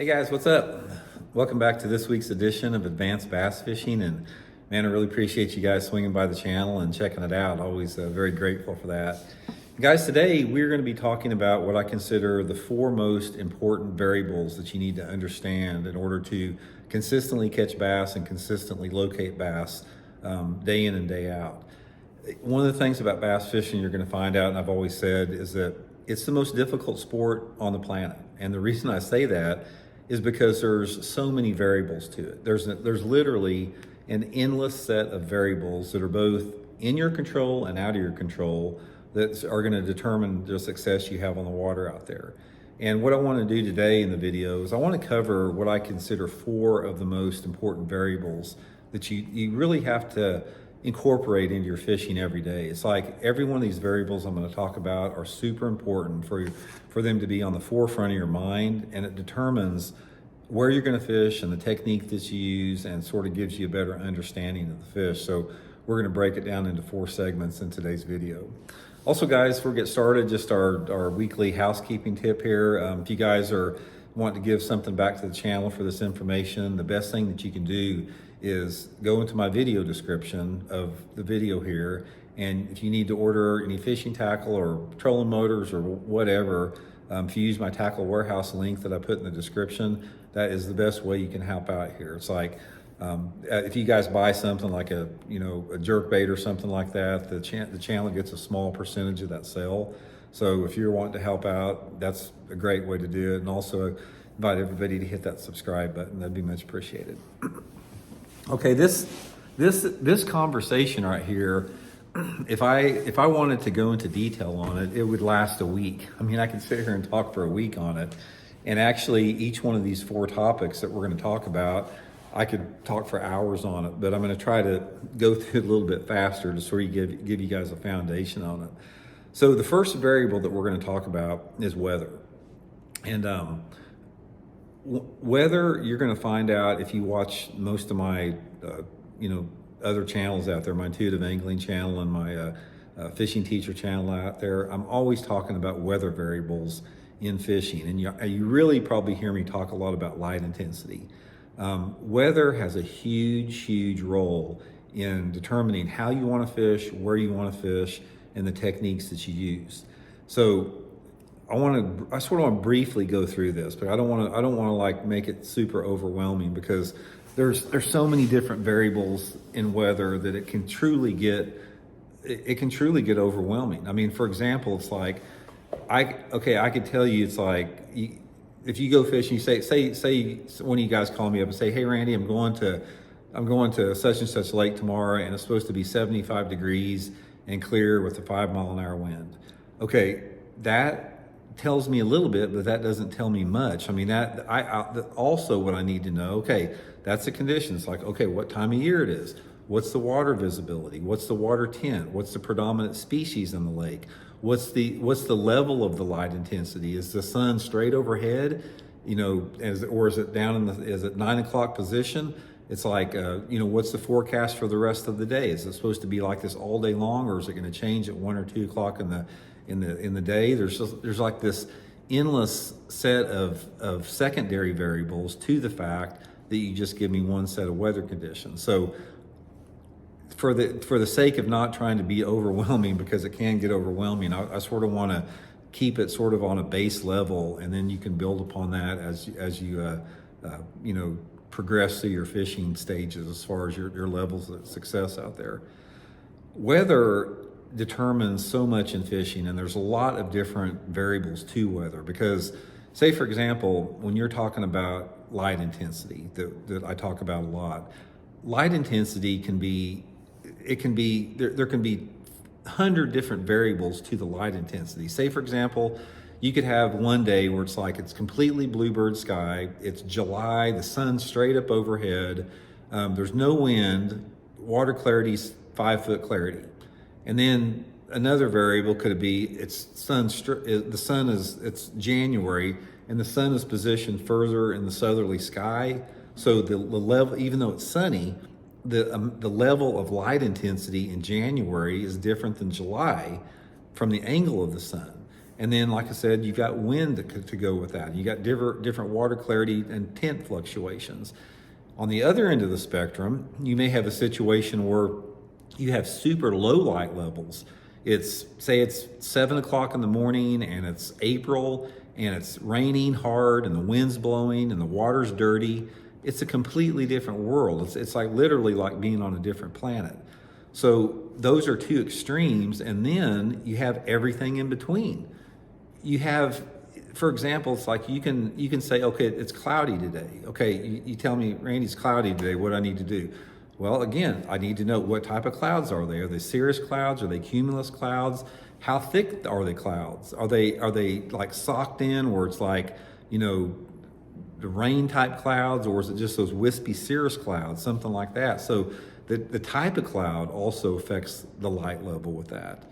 Hey guys, what's up? Welcome back to this week's edition of Advanced Bass Fishing. And man, I really appreciate you guys swinging by the channel and checking it out. Always very grateful for that. Guys, today we're going to be talking about what I consider the four most important variables that you need to understand in order to consistently catch bass and consistently locate bass day in and day out. One of the things about bass fishing you're going to find out, and I've always said, is that it's the most difficult sport on the planet. And the reason I say that is because there's so many variables to it. There's literally an endless set of variables that are both in your control and out of your control that are going to determine the success you have on the water out there. And what I want to do today in the video is I want to cover what I consider four of the most important variables that you really have to incorporate into your fishing every day. It's like every one of these variables I'm going to talk about are super important for them to be on the forefront of your mind, and it determines where you're going to fish and the technique that you use, and sort of gives you a better understanding of the fish. So we're going to break it down into four segments in today's video. Also, guys, before we get started, just our weekly housekeeping tip here. If you guys are wanting to give something back to the channel for this information, the best thing that you can do is go into my video description of the video here, and if you need to order any fishing tackle or trolling motors or whatever, if you use my tackle warehouse link that I put in the description, that is the best way you can help out here. It's like if you guys buy something like a jerk bait or something like that, the channel gets a small percentage of that sale. So if you're wanting to help out, that's a great way to do it. And also invite everybody to hit that subscribe button. That'd be much appreciated. Okay, this conversation right here, if I wanted to go into detail on it, it would last a week. I mean, I could sit here and talk for a week on it. And actually, each one of these four topics that we're going to talk about, I could talk for hours on it, but I'm going to try to go through it a little bit faster to sort of give you guys a foundation on it. So the first variable that we're going to talk about is weather. And weather, you're going to find out if you watch most of my other channels out there, my intuitive angling channel and my fishing teacher channel out there. I'm always talking about weather variables in fishing, and you really probably hear me talk a lot about light intensity. Weather has a huge role in determining how you want to fish, where you want to fish, and the techniques that you use. So I sort of want to briefly go through this, but I don't want to like make it super overwhelming, because there's so many different variables in weather that it can truly get overwhelming. I mean, for example, it's like I could tell you, it's like if you go fishing, you say one of you guys call me up and say, "Hey Randy, I'm going to such and such lake tomorrow, and it's supposed to be 75 degrees and clear with a 5-mile-an-hour wind." Okay, that tells me a little bit, but that doesn't tell me much. I mean, also what I need to know, okay, that's the conditions. Like, okay, what time of year it is? What's the water visibility? What's the water tint? What's the predominant species in the lake? What's the level of the light intensity? Is the sun straight overhead? Or is it down is it 9 o'clock position? It's like, what's the forecast for the rest of the day? Is it supposed to be like this all day long, or is it going to change at 1 or 2 o'clock in the day? There's like this endless set of secondary variables to the fact that you just give me one set of weather conditions. So for the sake of not trying to be overwhelming, because it can get overwhelming, I sort of want to keep it sort of on a base level, and then you can build upon that as you progress through your fishing stages as far as your levels of success out there. Weather determines so much in fishing, and there's a lot of different variables to weather, because say, for example, when you're talking about light intensity that I talk about a lot, light intensity there can be 100 different variables to the light intensity. Say, for example, you could have one day where it's like it's completely bluebird sky, it's July, the sun's straight up overhead, there's no wind, water clarity's 5-foot clarity. And then another variable could be it's January, and the sun is positioned further in the southerly sky. So the level, even though it's sunny, the level of light intensity in January is different than July from the angle of the sun. And then, like I said, you've got wind to go with that. You got different water clarity and tint fluctuations. On the other end of the spectrum, you may have a situation where you have super low light levels. Say it's 7 o'clock in the morning and it's April and it's raining hard and the wind's blowing and the water's dirty. It's a completely different world. It's like literally like being on a different planet. So those are two extremes, and then you have everything in between. You have, for example, it's like you can say, okay, it's cloudy today. Okay, you tell me, Randy, it's cloudy today. What do I need to do? Well, again, I need to know what type of clouds are they. Are they cirrus clouds? Are they cumulus clouds? How thick are the clouds? Are they like socked in, where it's like, the rain type clouds, or is it just those wispy cirrus clouds, something like that? So the type of cloud also affects the light level with that.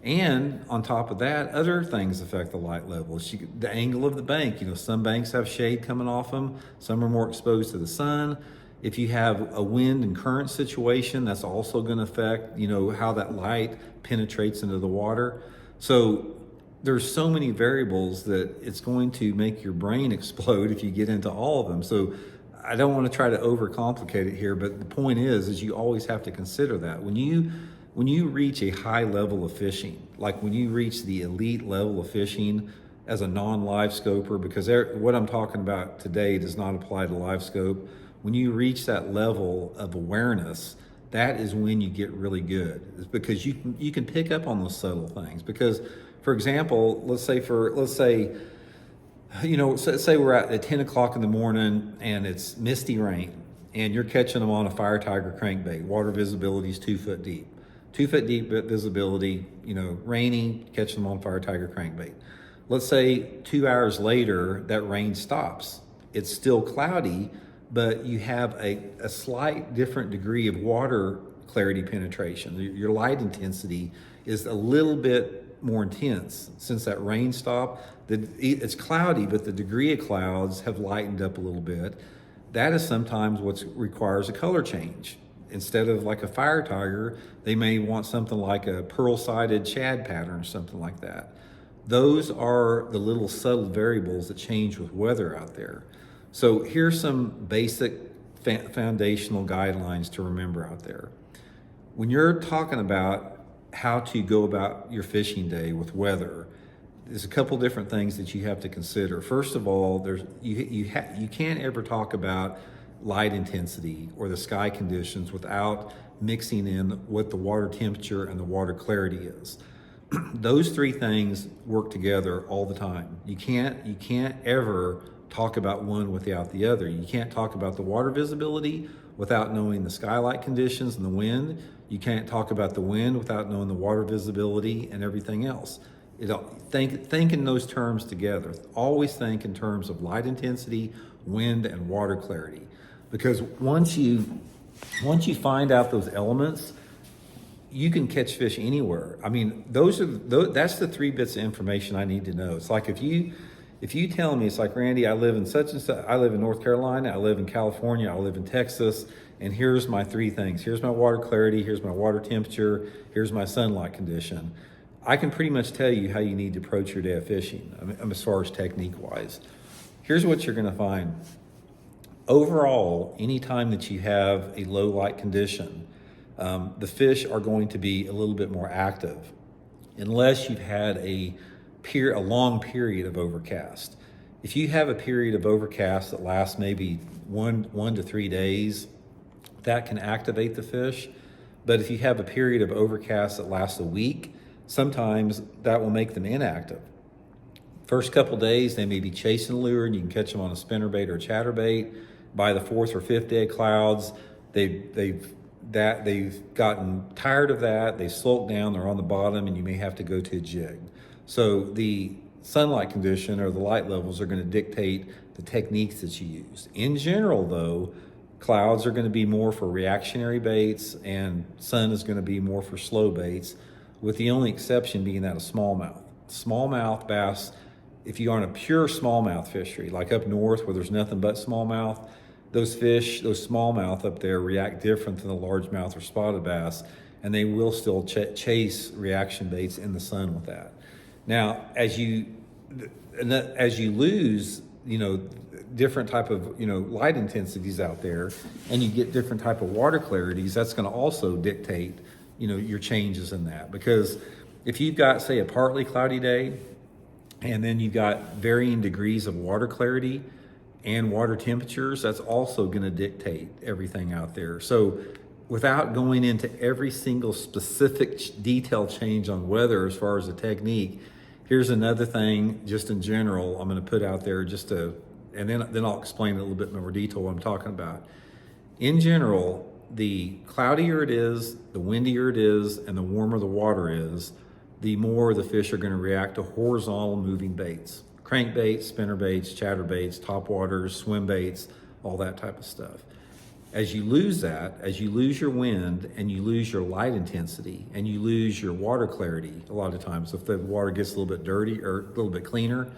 And on top of that, other things affect the light level. The angle of the bank, some banks have shade coming off them. Some are more exposed to the sun. If you have a wind and current situation, that's also going to affect, how that light penetrates into the water. So there's so many variables that it's going to make your brain explode if you get into all of them. So I don't want to try to overcomplicate it here, but the point is you always have to consider that. When you reach a high level of fishing, like when you reach the elite level of fishing as a non-live scoper, because what I'm talking about today does not apply to live scope. When you reach that level of awareness, that is when you get really good. It's because you can pick up on those subtle things. Because, for example, let's say we're at 10 o'clock in the morning and it's misty rain and you're catching them on a Fire Tiger crankbait. Water visibility is 2 foot deep. 2 foot deep visibility, rainy, catching them on Fire Tiger crankbait. Let's say 2 hours later, that rain stops. It's still cloudy, but you have a slight different degree of water clarity penetration. Your light intensity is a little bit more intense since that rain stopped. It's cloudy, but the degree of clouds have lightened up a little bit. That is sometimes what requires a color change. Instead of like a Fire Tiger, they may want something like a pearl-sided shad pattern or something like that. Those are the little subtle variables that change with weather out there. So here's some basic foundational guidelines to remember out there. When you're talking about how to go about your fishing day with weather, there's a couple different things that you have to consider. First of all, you can't ever talk about light intensity or the sky conditions without mixing in what the water temperature and the water clarity is. Those three things work together all the time. You can't ever talk about one without the other. You can't talk about the water visibility without knowing the skylight conditions and the wind. You can't talk about the wind without knowing the water visibility and everything else. Think in those terms together. Always think in terms of light intensity, wind, and water clarity. Because once you find out those elements, you can catch fish anywhere. I mean, that's the 3 bits of information I need to know. It's like if you tell me, it's like, Randy, I live in such and such, I live in North Carolina, I live in California, I live in Texas, and here's my 3 things. Here's my water clarity, here's my water temperature, here's my sunlight condition. I can pretty much tell you how you need to approach your day of fishing, as far as technique-wise. Here's what you're gonna find. Overall, anytime that you have a low light condition, the fish are going to be a little bit more active, unless you've had a long period of overcast. If you have a period of overcast that lasts maybe one to 3 days, that can activate the fish. But if you have a period of overcast that lasts a week, sometimes that will make them inactive. First couple days, they may be chasing a lure and you can catch them on a spinnerbait or a chatterbait. By the 4th or 5th day of clouds, they've gotten tired of that, they slope down, they're on the bottom, and you may have to go to a jig. So the sunlight condition or the light levels are going to dictate the techniques that you use. In general, though, clouds are going to be more for reactionary baits and sun is going to be more for slow baits, with the only exception being that of smallmouth. Smallmouth bass, if you are on a pure smallmouth fishery, like up north where there's nothing but smallmouth, those smallmouth up there react different than the largemouth or spotted bass, and they will still chase reaction baits in the sun with that. Now, as you lose, different type of, light intensities out there, and you get different type of water clarities, that's going to also dictate, your changes in that. Because if you've got, say, a partly cloudy day, and then you've got varying degrees of water clarity and water temperatures, that's also going to dictate everything out there. So without going into every single specific detail change on weather as far as the technique, here's another thing just in general I'm going to put out there and then I'll explain in a little bit more detail what I'm talking about. In general, the cloudier it is, the windier it is, and the warmer the water is, the more the fish are going to react to horizontal moving baits. Crankbaits, spinner baits, chatterbaits, topwaters, swim baits, all that type of stuff. As you lose that, as you lose your wind and you lose your light intensity and you lose your water clarity, a lot of times if the water gets a little bit dirty or a little bit cleaner,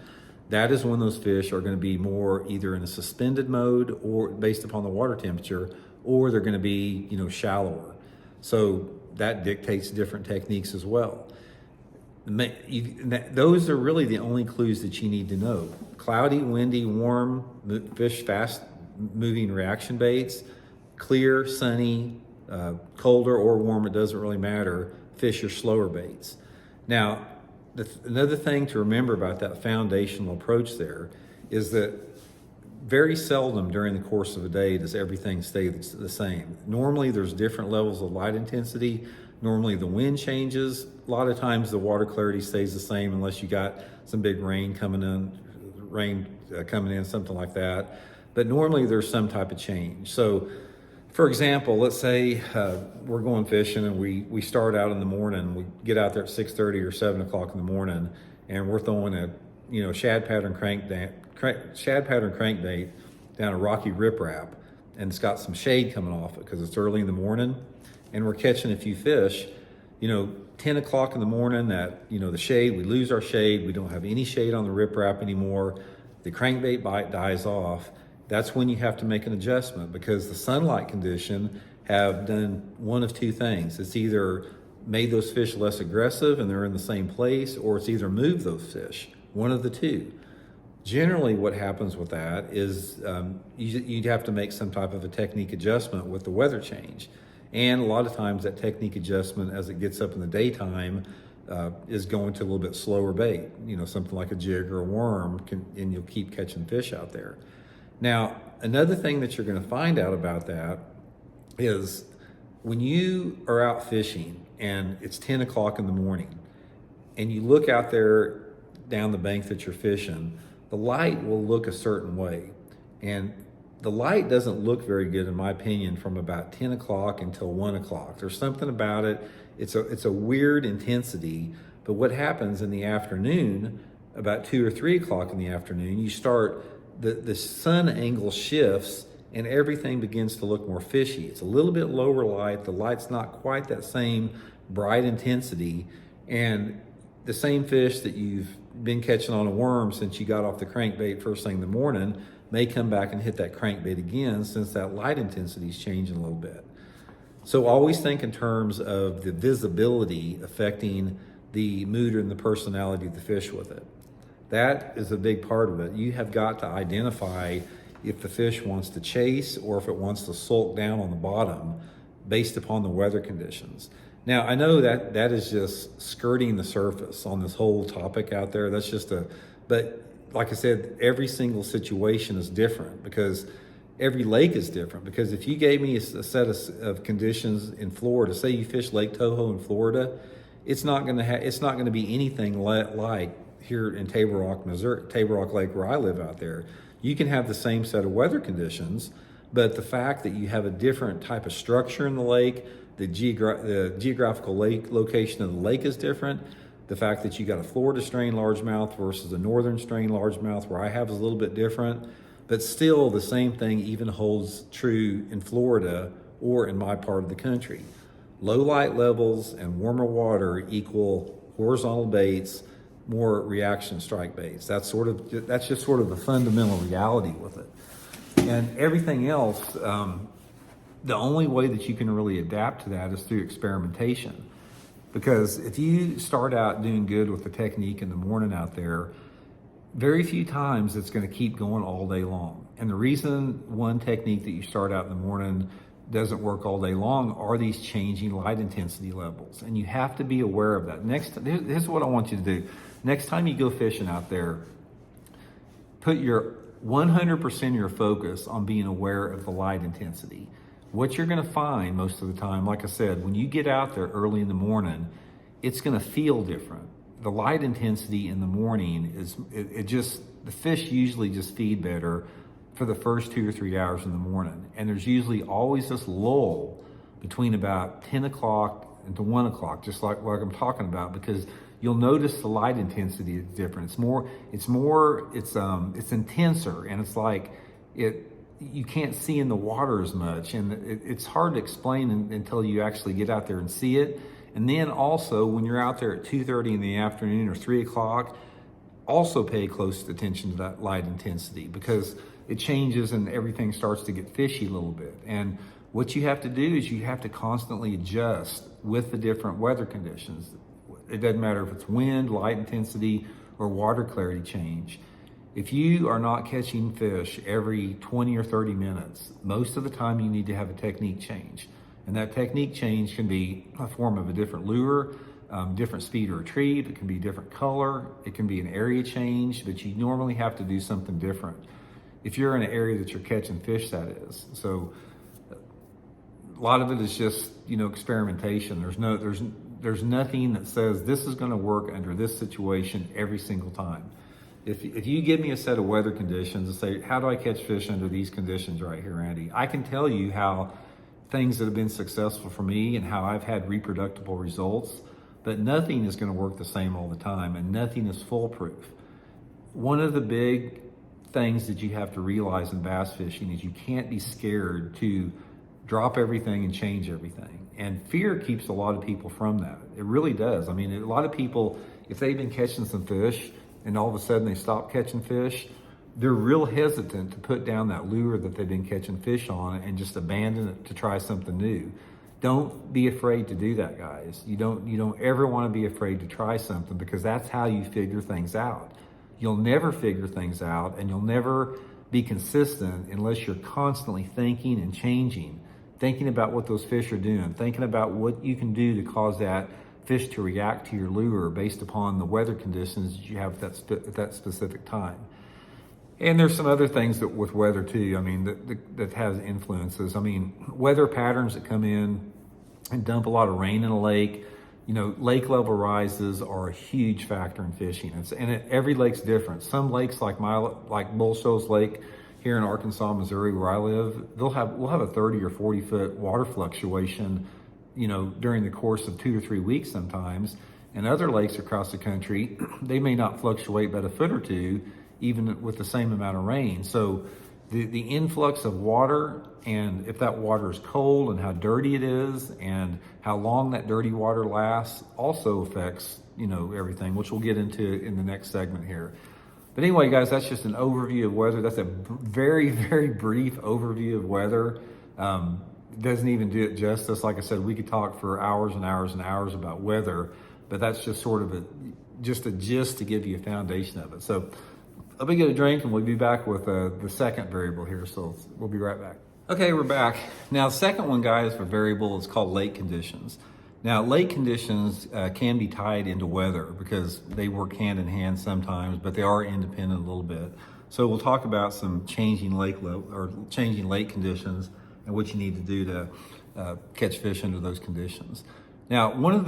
that is when those fish are going to be more either in a suspended mode or based upon the water temperature, or they're going to be, shallower. So that dictates different techniques as well. Those are really the only clues that you need to know. Cloudy, windy, warm, fish fast moving reaction baits, clear, sunny, colder or warm, it doesn't really matter, fish are slower baits. Now, another thing to remember about that foundational approach there is that very seldom during the course of a day does everything stay the same. Normally there's different levels of light intensity. Normally the wind changes. A lot of times the water clarity stays the same unless you got some big rain coming in, something like that. But normally there's some type of change. So for example, let's say we're going fishing and we start out in the morning. We get out there at 6:30 or 7 o'clock in the morning, and we're throwing a shad pattern crankbait down a rocky riprap, and it's got some shade coming off it because it's early in the morning, and we're catching a few fish. 10 o'clock in the morning, the shade, we lose our shade. We don't have any shade on the riprap anymore. The crankbait bite dies off. That's when you have to make an adjustment, because the sunlight condition have done one of two things. It's either made those fish less aggressive and they're in the same place, or it's either moved those fish, one of the two. Generally what happens with that is you'd have to make some type of a technique adjustment with the weather change. And a lot of times that technique adjustment as it gets up in the daytime is going to a little bit slower bait, something like a jig or a worm, and you'll keep catching fish out there. Now, another thing that you're going to find out about that is when you are out fishing and it's 10 o'clock in the morning and you look out there down the bank that you're fishing, the light will look a certain way. And the light doesn't look very good, in my opinion, from about 10 o'clock until 1 o'clock. There's something about it. It's a weird intensity. But what happens in the afternoon, about 2 or 3 o'clock in the afternoon, you start, the sun angle shifts and everything begins to look more fishy. It's a little bit lower light. The light's not quite that same bright intensity. And the same fish that you've been catching on a worm since you got off the crankbait first thing in the morning may come back and hit that crankbait again, since that light intensity is changing a little bit. So always think in terms of the visibility affecting the mood and the personality of the fish with it. That is a big part of it. You have got to identify if the fish wants to chase or if it wants to sulk down on the bottom based upon the weather conditions. Now, I know that is just skirting the surface on this whole topic out there. But like I said, every single situation is different, because every lake is different. Because if you gave me a set of conditions in Florida, say you fish Lake Toho in Florida, it's not going to be anything like here in Table Rock, Missouri, Table Rock Lake, where I live out there. You can have the same set of weather conditions, but the fact that you have a different type of structure in the lake, the geographical lake location of the lake is different. The fact that you got a Florida strain largemouth versus a northern strain largemouth where I have is a little bit different, but still the same thing even holds true in Florida or in my part of the country. Low light levels and warmer water equal horizontal baits, more reaction strike baits. That's just sort of the fundamental reality with it. And everything else, the only way that you can really adapt to that is through experimentation. Because if you start out doing good with the technique in the morning out there, very few times it's going to keep going all day long. And the reason one technique that you start out in the morning doesn't work all day long are these changing light intensity levels. And you have to be aware of that. Here's what I want you to do. Next time you go fishing out there, put your 100% of your focus on being aware of the light intensity. What you're going to find most of the time, like I said, when you get out there early in the morning, it's going to feel different. The light intensity in the morning the fish usually just feed better for the first 2 or 3 hours in the morning. And there's usually always this lull between about 10 o'clock and to 1 o'clock, just like what I'm talking about, because you'll notice the light intensity is different. It's intenser, and it's like you can't see in the water as much, and it's hard to explain until you actually get out there and see it. And then also when you're out there at 2:30 in the afternoon or 3 o'clock, also pay close attention to that light intensity, because it changes and everything starts to get fishy a little bit. And what you have to do is you have to constantly adjust with the different weather conditions. It doesn't matter if it's wind, light intensity, or water clarity change. If you are not catching fish every 20 or 30 minutes, most of the time you need to have a technique change. And that technique change can be a form of a different lure, different speed of retrieve. It can be different color. It can be an area change, but you normally have to do something different if you're in an area that you're catching fish, that is. So a lot of it is just, experimentation. There's nothing that says this is going to work under this situation every single time. If you give me a set of weather conditions and say, how do I catch fish under these conditions right here, Andy? I can tell you how things that have been successful for me and how I've had reproducible results, but nothing is going to work the same all the time, and nothing is foolproof. One of the big things that you have to realize in bass fishing is you can't be scared to drop everything and change everything. And fear keeps a lot of people from that. It really does. I mean, a lot of people, if they've been catching some fish and all of a sudden they stop catching fish, they're real hesitant to put down that lure that they've been catching fish on and just abandon it to try something new. Don't be afraid to do that, guys. You don't ever want to be afraid to try something, because that's how you figure things out. You'll never figure things out, and you'll never be consistent unless you're constantly thinking and changing, thinking about what those fish are doing, thinking about what you can do to cause that fish to react to your lure based upon the weather conditions that you have at that specific time. And there's some other things that with weather too, that has influences. Weather patterns that come in and dump a lot of rain in a lake. Lake level rises are a huge factor in fishing. Every lake's different. Some lakes like Bull Shoals Lake here in Arkansas, Missouri, where I live, we'll have a 30 or 40 foot water fluctuation, during the course of 2 to 3 weeks sometimes. And other lakes across the country, they may not fluctuate but a foot or two, even with the same amount of rain. So the influx of water, and if that water is cold and how dirty it is and how long that dirty water lasts, also affects, everything, which we'll get into in the next segment here. But anyway, guys, that's just an overview of weather. That's a very, very brief overview of weather. It doesn't even do it justice. Like I said, we could talk for hours and hours and hours about weather, but that's just sort of a gist to give you a foundation of it. So let me get a drink and we'll be back with the second variable here. So we'll be right back. Okay, we're back. Now, the second one, guys, for variable is called lake conditions. Now, lake conditions can be tied into weather because they work hand in hand sometimes, but they are independent a little bit. So we'll talk about some changing lake conditions and what you need to do to catch fish under those conditions. Now, one of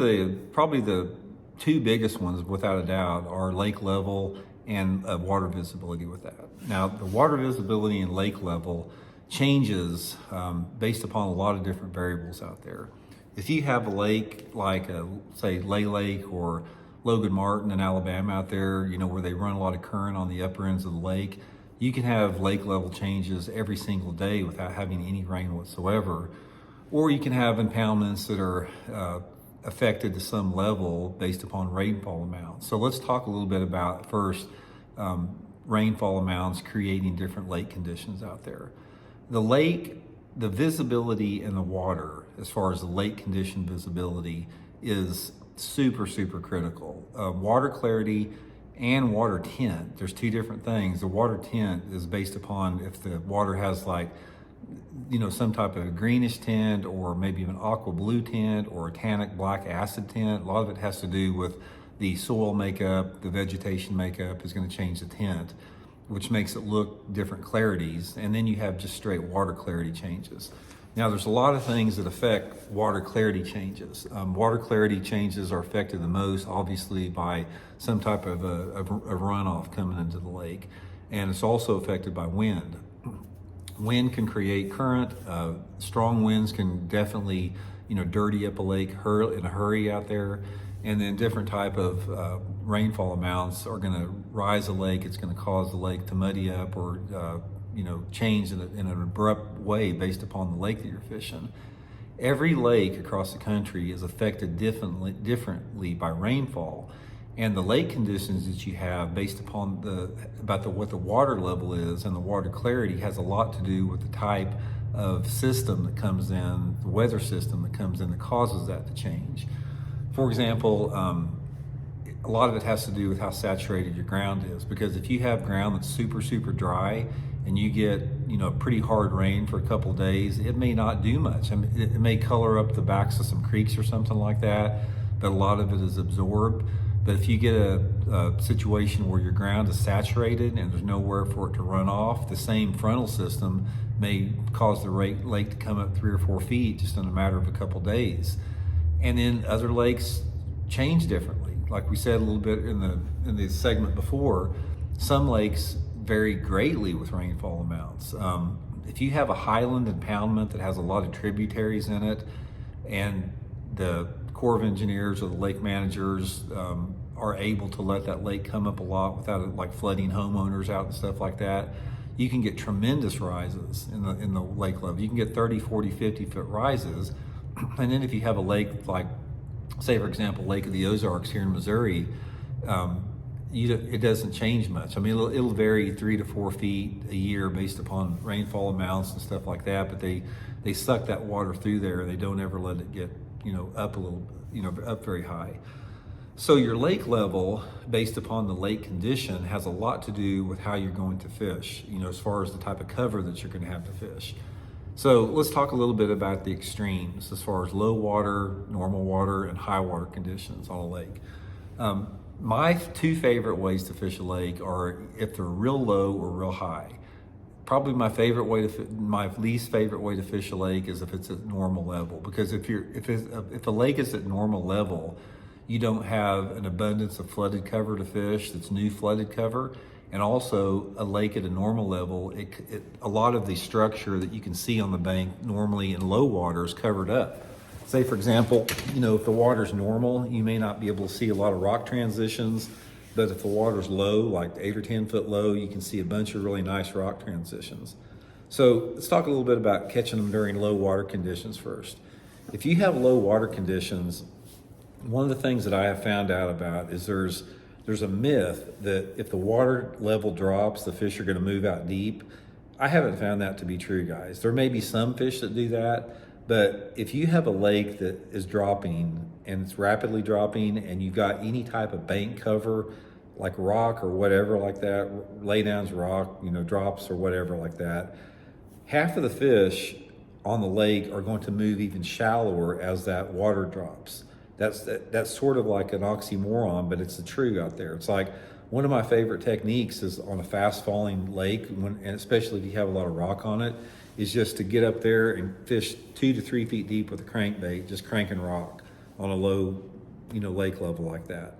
probably the two biggest ones, without a doubt, are lake level and water visibility with that. Now, the water visibility and lake level changes based upon a lot of different variables out there. If you have a lake like, say, Lay Lake or Logan Martin in Alabama out there, where they run a lot of current on the upper ends of the lake, you can have lake level changes every single day without having any rain whatsoever. Or you can have impoundments that are affected to some level based upon rainfall amounts. So let's talk a little bit about first rainfall amounts creating different lake conditions out there. The visibility in the water, as far as the lake condition visibility, is super, super critical. Water clarity and water tint, there's two different things. The water tint is based upon if the water has like, some type of a greenish tint or maybe an aqua blue tint or a tannic black acid tint. A lot of it has to do with the soil makeup, the vegetation makeup is going to change the tint, which makes it look different clarities. And then you have just straight water clarity changes. Now, there's a lot of things that affect water clarity changes. Water clarity changes are affected the most, obviously, by some type of a runoff coming into the lake. And it's also affected by wind. Wind can create current. Strong winds can definitely, dirty up a lake in a hurry out there. And then different type of rainfall amounts are going to rise a lake. It's going to cause the lake to muddy up or change in an abrupt way based upon the lake that you're fishing. Every lake across the country is affected differently by rainfall, and the lake conditions that you have based upon what the water level is and the water clarity has a lot to do with the type of system that comes in, the weather system that comes in that causes that to change. For example, a lot of it has to do with how saturated your ground is, because if you have ground that's super, super dry and you get, pretty hard rain for a couple of days, it may not do much. I mean, it may color up the backs of some creeks or something like that, but a lot of it is absorbed. But if you get a situation where your ground is saturated and there's nowhere for it to run off, the same frontal system may cause the lake to come up 3 or 4 feet just in a matter of a couple of days. And then other lakes change differently. Like we said a little bit in the segment before, some lakes vary greatly with rainfall amounts. If you have a highland impoundment that has a lot of tributaries in it, and the Corps of Engineers or the lake managers are able to let that lake come up a lot without it like flooding homeowners out and stuff like that, you can get tremendous rises in the lake level. You can get 30, 40, 50 foot rises. And then if you have a lake like, say for example, Lake of the Ozarks here in Missouri, it doesn't change much. I mean, it'll vary 3 to 4 feet a year based upon rainfall amounts and stuff like that. But they suck that water through there, and they don't ever let it get up a little, up very high. So your lake level, based upon the lake condition, has a lot to do with how you're going to fish. As far as the type of cover that you're going to have to fish. So let's talk a little bit about the extremes as far as low water, normal water, and high water conditions on a lake. My two favorite ways to fish a lake are if they're real low or real high. Probably my least favorite way to fish a lake is if it's at normal level, because if a lake is at normal level, you don't have an abundance of flooded cover to fish that's new flooded cover. And also a lake at a normal level, a lot of the structure that you can see on the bank normally in low water is covered up. Say for example, if the water's normal, you may not be able to see a lot of rock transitions, but if the water's low, like 8 or 10 foot low, you can see a bunch of really nice rock transitions. So let's talk a little bit about catching them during low water conditions first. If you have low water conditions, one of the things that I have found out about is there's a myth that if the water level drops, the fish are going to move out deep. I haven't found that to be true, guys. There may be some fish that do that, but if you have a lake that is dropping and it's rapidly dropping and you've got any type of bank cover, like rock or whatever like that, laydowns rock, drops or whatever like that, half of the fish on the lake are going to move even shallower as that water drops. That's sort of like an oxymoron, but it's the truth out there. It's like one of my favorite techniques is on a fast falling lake, and especially if you have a lot of rock on it, is just to get up there and fish 2 to 3 feet deep with a crankbait, just cranking rock on a low, lake level like that.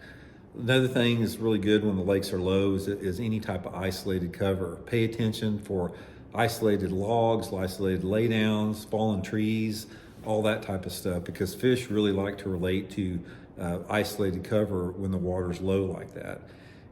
Another thing is really good when the lakes are low is any type of isolated cover. Pay attention for isolated logs, isolated laydowns, fallen trees, all that type of stuff, because fish really like to relate to isolated cover when the water's low like that.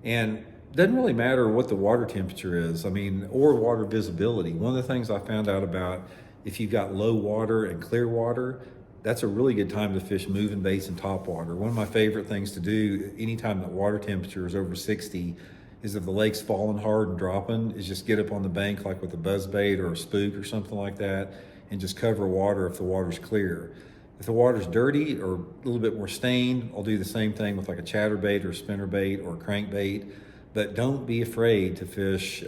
And it doesn't really matter what the water temperature is, or water visibility. One of the things I found out about, if you've got low water and clear water, that's a really good time to fish moving baits and top water. One of my favorite things to do anytime that water temperature is over 60 is, if the lake's falling hard and dropping, is just get up on the bank like with a buzz bait or a spook or something like that, and just cover water if the water's clear. If the water's dirty or a little bit more stained, I'll do the same thing with like a chatterbait or a spinnerbait or a crankbait. But don't be afraid to fish,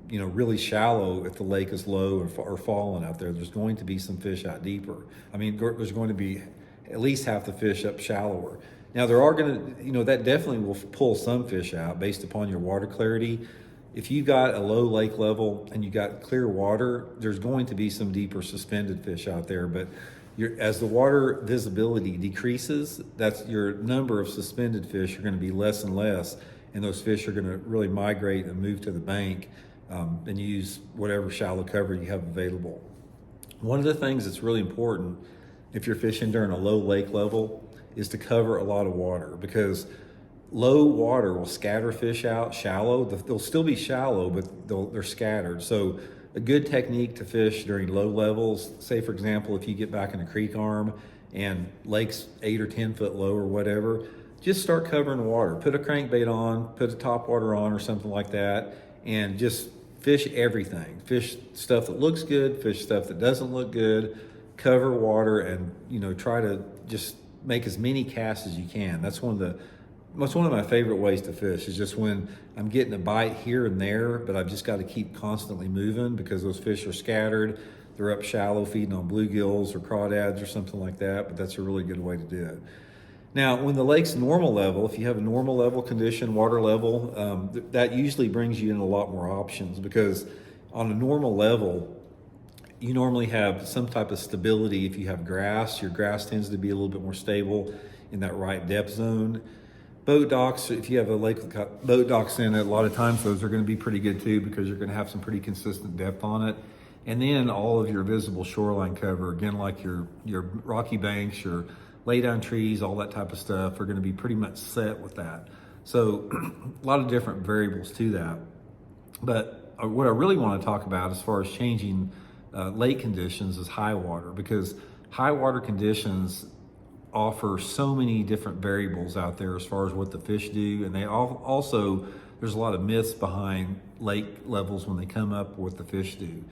really shallow if the lake is low or falling out there. There's going to be some fish out deeper. I mean, there's going to be at least half the fish up shallower. Now there are going to, that definitely will pull some fish out based upon your water clarity. If you got a low lake level and you got clear water, there's going to be some deeper suspended fish out there. But as the water visibility decreases, that's your number of suspended fish are going to be less and less, and those fish are going to really migrate and move to the bank and use whatever shallow cover you have available. One of the things that's really important if you're fishing during a low lake level is to cover a lot of water, because low water will scatter fish out shallow. They'll still be shallow, but they're scattered. So a good technique to fish during low levels, say for example, if you get back in a creek arm and lake's 8 or 10 foot low or whatever, just start covering the water. Put a crankbait on, put a top water on or something like that, and just fish everything. Fish stuff that looks good, fish stuff that doesn't look good, cover water, and try to just make as many casts as you can. That's one of my favorite ways to fish, is just when I'm getting a bite here and there, but I've just got to keep constantly moving because those fish are scattered. They're up shallow feeding on bluegills or crawdads or something like that, but that's a really good way to do it. Now, when the lake's normal level, if you have a normal level condition, water level, that usually brings you in a lot more options, because on a normal level, you normally have some type of stability. If you have grass, your grass tends to be a little bit more stable in that right depth zone. Boat docks, if you have a lake with boat docks in it, a lot of times those are going to be pretty good too, because you're going to have some pretty consistent depth on it. And then all of your visible shoreline cover, again, like your rocky banks, your lay down trees, all that type of stuff are going to be pretty much set with that. So a lot of different variables to that. But what I really want to talk about as far as changing lake conditions is high water, because high water conditions offer so many different variables out there as far as what the fish do. And they also, there's a lot of myths behind lake levels when they come up, what the fish do.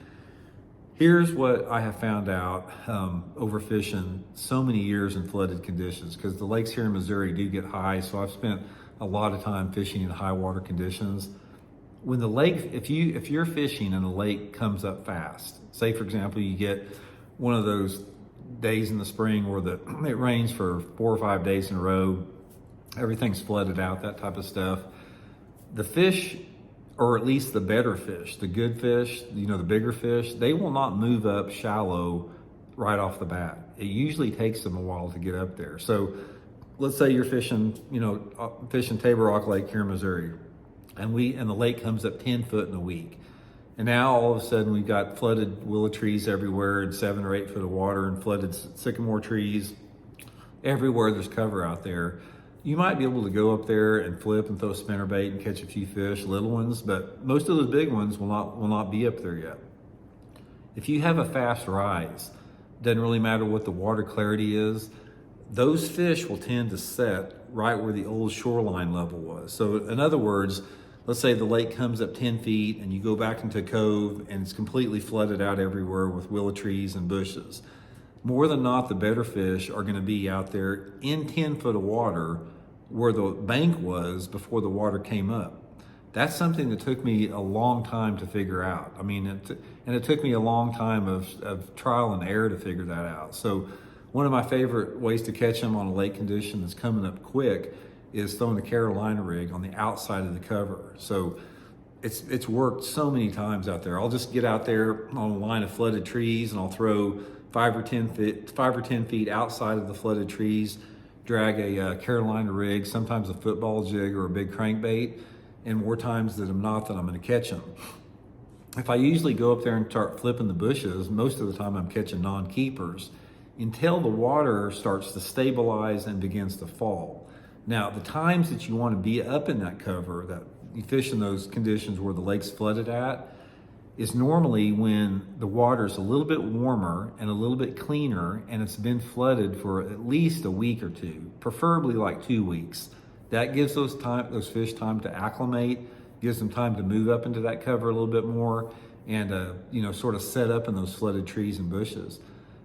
Here's what I have found out overfishing so many years in flooded conditions, because the lakes here in Missouri do get high. So I've spent a lot of time fishing in high water conditions. When the lake, if you're fishing and the lake comes up fast, say for example, you get one of those days in the spring where it rains for 4 or 5 days in a row, everything's flooded out, that type of stuff. The fish, or at least the better fish, the good fish, the bigger fish, they will not move up shallow right off the bat. It usually takes them a while to get up there. So let's say you're fishing, fishing Table Rock Lake here in Missouri, and the lake comes up 10 foot in a week. And now all of a sudden we've got flooded willow trees everywhere and 7 or 8 foot of water, and flooded sycamore trees everywhere. There's cover out there. You might be able to go up there and flip and throw a spinnerbait and catch a few fish, little ones, but most of those big ones will not be up there yet. If you have a fast rise, doesn't really matter what the water clarity is, those fish will tend to set right where the old shoreline level was. So in other words, let's say the lake comes up 10 feet and you go back into a cove and it's completely flooded out everywhere with willow trees and bushes. More than not, the better fish are going to be out there in 10 foot of water where the bank was before the water came up. That's something that took me a long time to figure out. I mean, it took me a long time of trial and error to figure that out. So one of my favorite ways to catch them on a lake condition that's coming up quick is throwing the Carolina rig on the outside of the cover. So it's worked so many times out there. I'll just get out there on a line of flooded trees and I'll throw 5 or 10 feet outside of the flooded trees, drag a Carolina rig, sometimes a football jig or a big crankbait, and more times than not that I'm going to catch them. If I usually go up there and start flipping the bushes, most of the time I'm catching non-keepers until the water starts to stabilize and begins to fall. Now, the times that you want to be up in that cover, that you fish in those conditions where the lake's flooded at, is normally when the water's a little bit warmer and a little bit cleaner and it's been flooded for at least a week or two, preferably like 2 weeks. That gives those fish time to acclimate, gives them time to move up into that cover a little bit more and sort of set up in those flooded trees and bushes.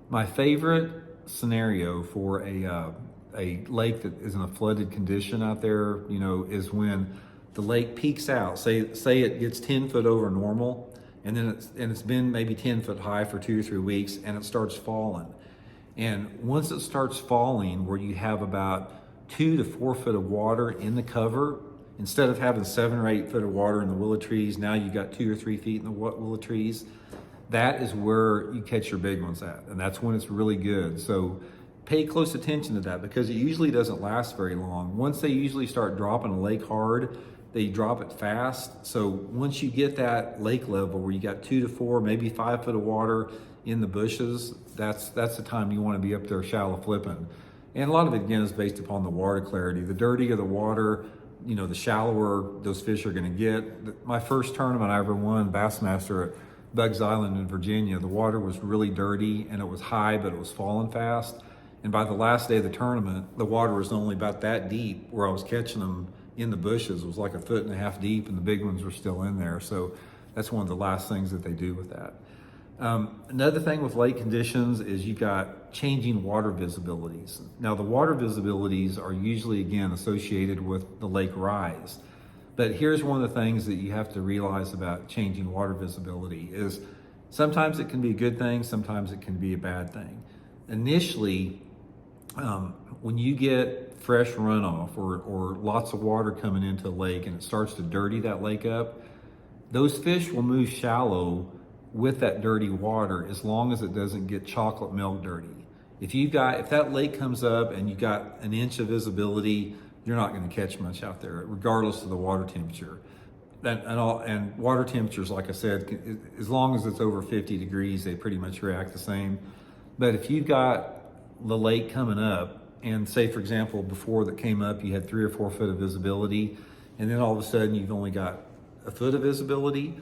My favorite scenario for a lake that is in a flooded condition out there, is when the lake peaks out. Say it gets 10 foot over normal, and then it's been maybe 10 foot high for 2 or 3 weeks, and it starts falling. And once it starts falling, where you have about 2 to 4 foot of water in the cover, instead of having 7 or 8 foot of water in the willow trees, now you got 2 or 3 feet in the willow trees. That is where you catch your big ones at, and that's when it's really good. So pay close attention to that, because it usually doesn't last very long. Once they usually start dropping a lake hard, they drop it fast. So once you get that lake level where you got 2 to 4, maybe 5 foot of water in the bushes, that's the time you want to be up there shallow flipping. And a lot of it, again, is based upon the water clarity. The dirtier the water, the shallower those fish are going to get. My first tournament I ever won, Bassmaster at Bugs Island in Virginia, the water was really dirty and it was high, but it was falling fast. And by the last day of the tournament, the water was only about that deep where I was catching them in the bushes. It was like 1.5 feet deep, and the big ones were still in there. So that's one of the last things that they do with that. Another thing with lake conditions is you've got changing water visibilities. Now, the water visibilities are usually, again, associated with the lake rise. But here's one of the things that you have to realize about changing water visibility is sometimes it can be a good thing, sometimes it can be a bad thing. Initially, when you get fresh runoff or lots of water coming into a lake and it starts to dirty that lake up, those fish will move shallow with that dirty water as long as it doesn't get chocolate milk dirty. If that lake comes up and you got an inch of visibility, you're not going to catch much out there, regardless of the water temperature. And water temperatures, like I said, as long as it's over 50 degrees, they pretty much react the same. But if you've got the lake coming up, and say, for example, before that came up, you had 3 or 4 foot of visibility, and then all of a sudden you've only got a foot of visibility,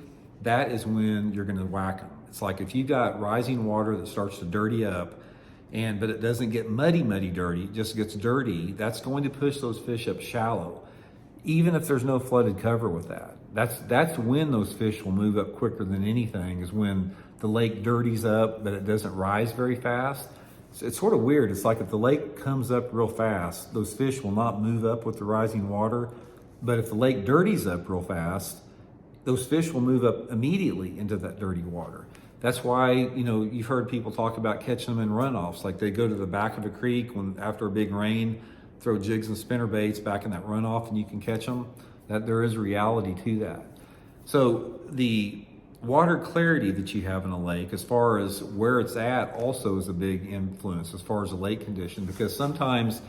that is when you're going to whack them. It's like if you've got rising water that starts to dirty up, but it doesn't get muddy dirty, it just gets dirty, that's going to push those fish up shallow, even if there's no flooded cover with that. That's when those fish will move up quicker than anything, is when the lake dirties up, but it doesn't rise very fast. It's sort of weird. It's like if the lake comes up real fast, those fish will not move up with the rising water. But if the lake dirties up real fast, those fish will move up immediately into that dirty water. That's why, you've heard people talk about catching them in runoffs. Like they go to the back of a creek after a big rain, throw jigs and spinner baits back in that runoff and you can catch them. That there is reality to that. So the water clarity that you have in a lake, as far as where it's at, also is a big influence as far as the lake condition, because sometimes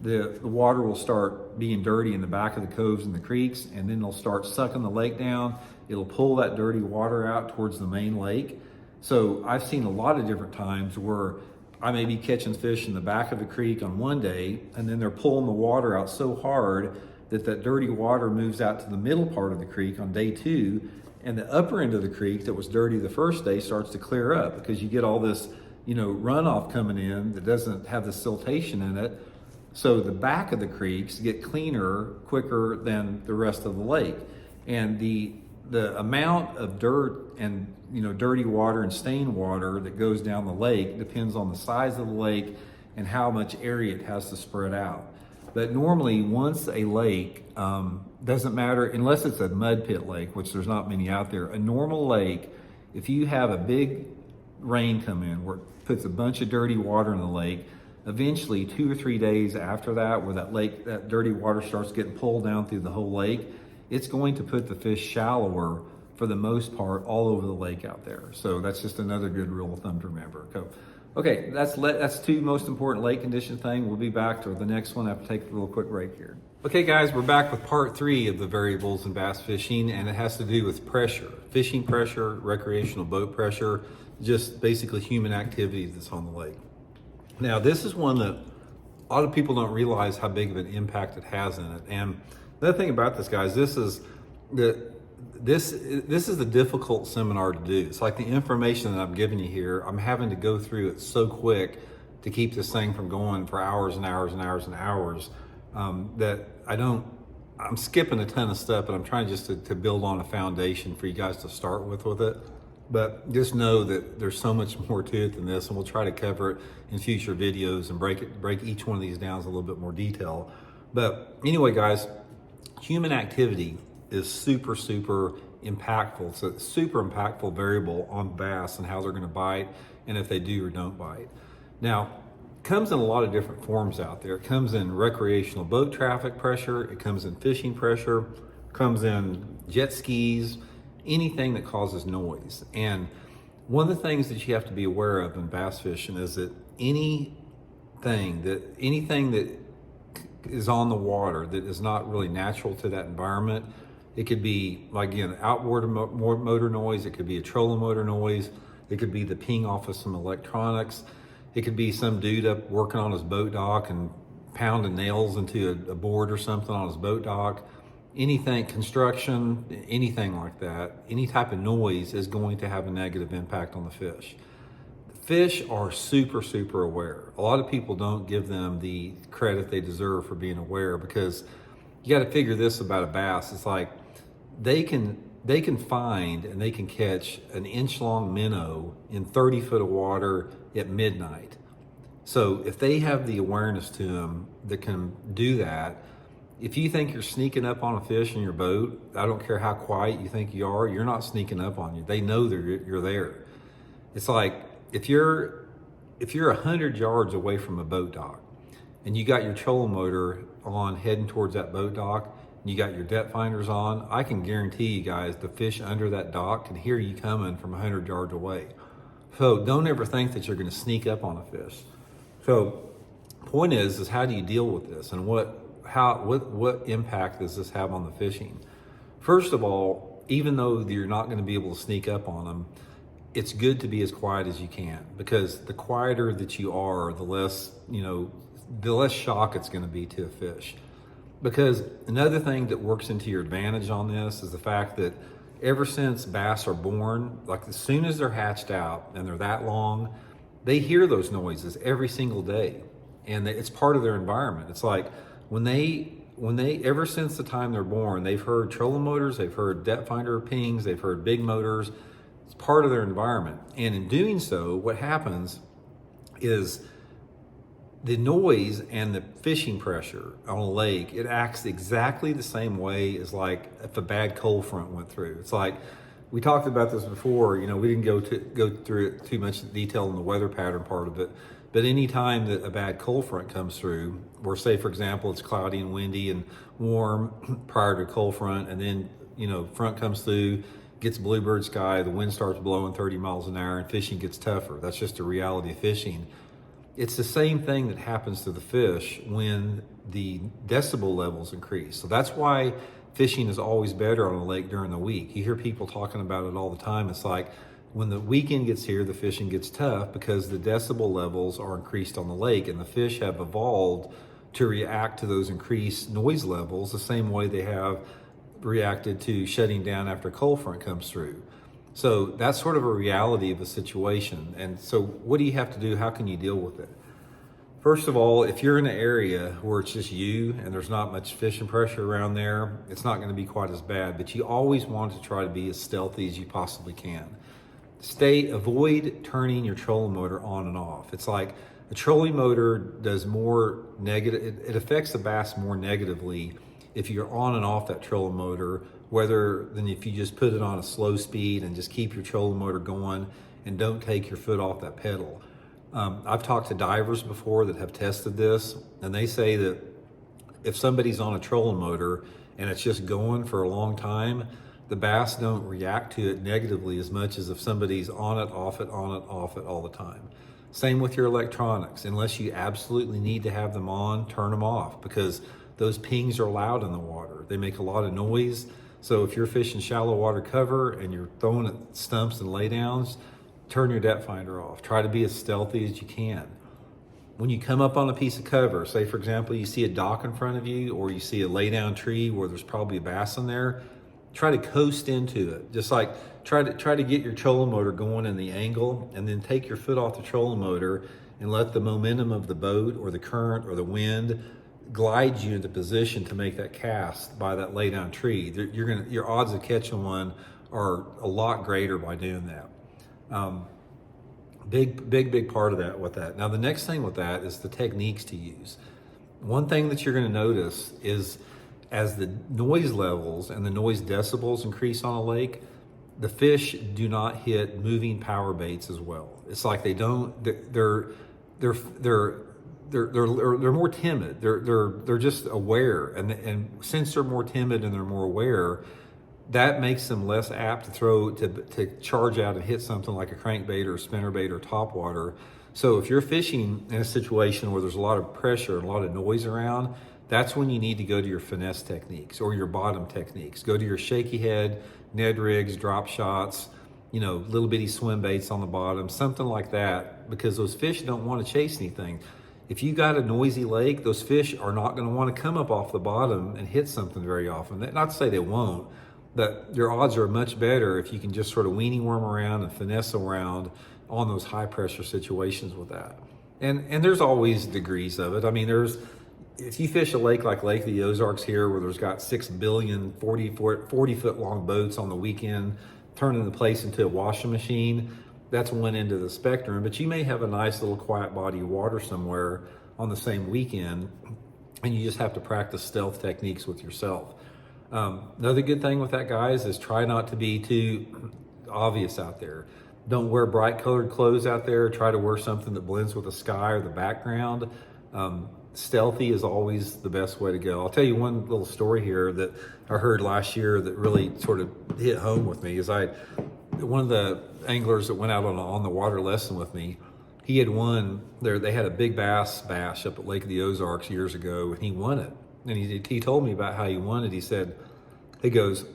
the water will start being dirty in the back of the coves and the creeks, and then they'll start sucking the lake down. It'll pull that dirty water out towards the main lake. So I've seen a lot of different times where I may be catching fish in the back of the creek on one day, and then they're pulling the water out so hard that dirty water moves out to the middle part of the creek on day 2, and the upper end of the creek that was dirty the first day starts to clear up, because you get all this, runoff coming in that doesn't have the siltation in it. So the back of the creeks get cleaner quicker than the rest of the lake. And the amount of dirt and dirty water and stained water that goes down the lake depends on the size of the lake and how much area it has to spread out. But normally, once a lake, doesn't matter, unless it's a mud pit lake, which there's not many out there, a normal lake, if you have a big rain come in where it puts a bunch of dirty water in the lake, eventually 2 or 3 days after that, where that dirty water starts getting pulled down through the whole lake, it's going to put the fish shallower for the most part all over the lake out there. So that's just another good rule of thumb to remember. Okay, that's 2 most important lake condition thing. We'll be back to the next one after take a little quick break here. Okay guys, we're back with part 3 of the variables in bass fishing, and it has to do with pressure, fishing pressure, recreational boat pressure, just basically human activity that's on the lake. Now this is one that a lot of people don't realize how big of an impact it has in it. And the other thing about this, guys, this is a difficult seminar to do. It's like the information that I'm giving you here, I'm having to go through it so quick to keep this thing from going for hours and hours and hours and hours, that I'm skipping a ton of stuff, but I'm trying just to build on a foundation for you guys to start with it. But just know that there's so much more to it than this, and we'll try to cover it in future videos and break each one of these down in a little bit more detail. But anyway, guys, human activity is super impactful. It's a super impactful variable on bass and how they're going to bite and if they do or don't bite. Now, it comes in a lot of different forms out there. It comes in recreational boat traffic pressure, it comes in fishing pressure, it comes in jet skis, anything that causes noise. And one of the things that you have to be aware of in bass fishing is that anything that is on the water that is not really natural to that environment, it could be, like, again, outboard motor noise, it could be a trolling motor noise, it could be the ping off of some electronics, it could be some dude up working on his boat dock and pounding nails into a board or something on his boat dock. Anything, construction, anything like that, any type of noise is going to have a negative impact on the fish. The fish are super aware. A lot of people don't give them the credit they deserve for being aware, because you got to figure this about a bass. It's like they can find and they can catch an inch-long minnow in 30 foot of water at midnight. So if they have the awareness to them that can do that, if you think you're sneaking up on a fish in your boat, I don't care how quiet you think you are, you're not sneaking up on you. They know that you're there. It's like if you're 100 yards away from a boat dock and you got your trolling motor on heading towards that boat dock and you got your depth finders on, I can guarantee you guys the fish under that dock can hear you coming from 100 yards away. So don't ever think that you're going to sneak up on a fish. So point is how do you deal with this, and what impact does this have on the fishing? First of all, even though you're not going to be able to sneak up on them, it's good to be as quiet as you can, because the quieter that you are, the less shock it's going to be to a fish. Because another thing that works into your advantage on this is the fact that ever since bass are born, like as soon as they're hatched out and they're that long, they hear those noises every single day, and it's part of their environment. It's like when they ever since the time they're born, they've heard trolling motors, they've heard depth finder pings, they've heard big motors. It's part of their environment. And in doing so, what happens is the noise and the fishing pressure on a lake, it acts exactly the same way as like if a bad cold front went through. It's like, we talked about this before, we didn't go through it too much detail in the weather pattern part of it. But any time that a bad cold front comes through, or say, for example, it's cloudy and windy and warm prior to cold front, and then, front comes through, gets bluebird sky, the wind starts blowing 30 miles an hour, and fishing gets tougher. That's just a reality of fishing. It's the same thing that happens to the fish when the decibel levels increase. So that's why fishing is always better on a lake during the week. You hear people talking about it all the time. It's like, when the weekend gets here, the fishing gets tough because the decibel levels are increased on the lake, and the fish have evolved to react to those increased noise levels the same way they have reacted to shutting down after a cold front comes through. So that's sort of a reality of a situation. And so what do you have to do? How can you deal with it? First of all, if you're in an area where it's just you and there's not much fishing pressure around there, it's not going to be quite as bad, but you always want to try to be as stealthy as you possibly can. Avoid turning your trolling motor on and off. It's like a trolling motor does more negative, it affects the bass more negatively if you're on and off that trolling motor, than if you just put it on a slow speed and just keep your trolling motor going and don't take your foot off that pedal. I've talked to divers before that have tested this, and they say that if somebody's on a trolling motor and it's just going for a long time, the bass don't react to it negatively as much as if somebody's on it, off it, on it, off it all the time. Same with your electronics. Unless you absolutely need to have them on, turn them off, because those pings are loud in the water. They make a lot of noise. So if you're fishing shallow water cover and you're throwing at stumps and laydowns, turn your depth finder off. Try to be as stealthy as you can. When you come up on a piece of cover, say for example, you see a dock in front of you, or you see a laydown tree where there's probably a bass in there, try to coast into it. Just like try to get your trolling motor going in the angle, and then take your foot off the trolling motor and let the momentum of the boat or the current or the wind glide you into position to make that cast by that laydown tree. Your odds of catching one are a lot greater by doing that. Big part of that with that. Now, the next thing with that is the techniques to use. One thing that you're going to notice is as the noise levels and the noise decibels increase on a lake, the fish do not hit moving power baits as well. It's like they don't. They're more timid. They're just aware, and since they're more timid and they're more aware, that makes them less apt to charge out and hit something like a crankbait or a spinnerbait or topwater. So if you're fishing in a situation where there's a lot of pressure and a lot of noise around, that's when you need to go to your finesse techniques or your bottom techniques. Go to your shaky head, Ned rigs, drop shots, little bitty swim baits on the bottom, something like that, because those fish don't want to chase anything. If you got a noisy lake, those fish are not going to want to come up off the bottom and hit something very often. Not to say they won't, but your odds are much better if you can just sort of weenie worm around and finesse around on those high pressure situations with that. And there's always degrees of it. I mean, if you fish a lake like Lake of the Ozarks here, where there's got 6 billion 40 foot long boats on the weekend, turning the place into a washing machine, that's one end of the spectrum. But you may have a nice little quiet body of water somewhere on the same weekend, and you just have to practice stealth techniques with yourself. Another good thing with that, guys, is try not to be too obvious out there. Don't wear bright colored clothes out there. Try to wear something that blends with the sky or the background. Stealthy is always the best way to go. I'll tell you one little story here that I heard last year that really sort of hit home with me. Is one of the anglers that went out on the water lesson with me, he had won there. They had a big bass bash up at Lake of the Ozarks years ago, and he won it. And he told me about how he won it. He goes,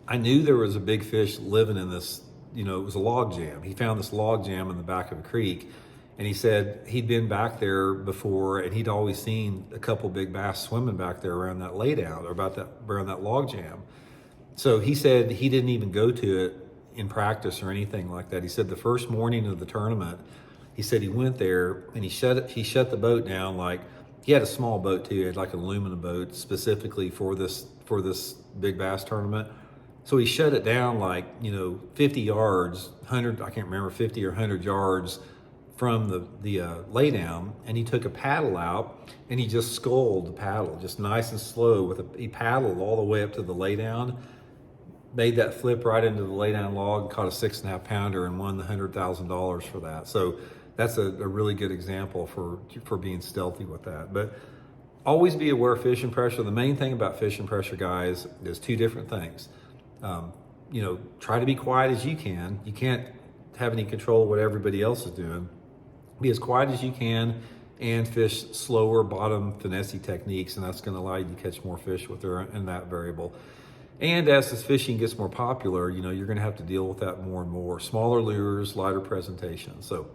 I knew there was a big fish living in this, it was a log jam. He found this log jam in the back of a creek. And he said he'd been back there before, and he'd always seen a couple big bass swimming back there around that laydown or around that log jam. So he said he didn't even go to it in practice or anything like that. He said the first morning of the tournament, he said he went there and he shut the boat down. Like, he had a small boat too. He had like an aluminum boat specifically for this big bass tournament. So he shut it down 50 yards, 100, I can't remember, 50 or 100 yards from the laydown, and he took a paddle out and he just sculled the paddle, just nice and slow. He paddled all the way up to the laydown, made that flip right into the laydown log, caught a 6.5 pounder, and won the $100,000 for that. So that's a really good example for being stealthy with that. But always be aware of fishing pressure. The main thing about fishing pressure, guys, is two different things. Try to be quiet as you can. You can't have any control of what everybody else is doing. Be as quiet as you can and fish slower bottom finesse techniques, and that's going to allow you to catch more fish in that variable. And as this fishing gets more popular, you're going to have to deal with that more and more. Smaller lures, lighter presentation. So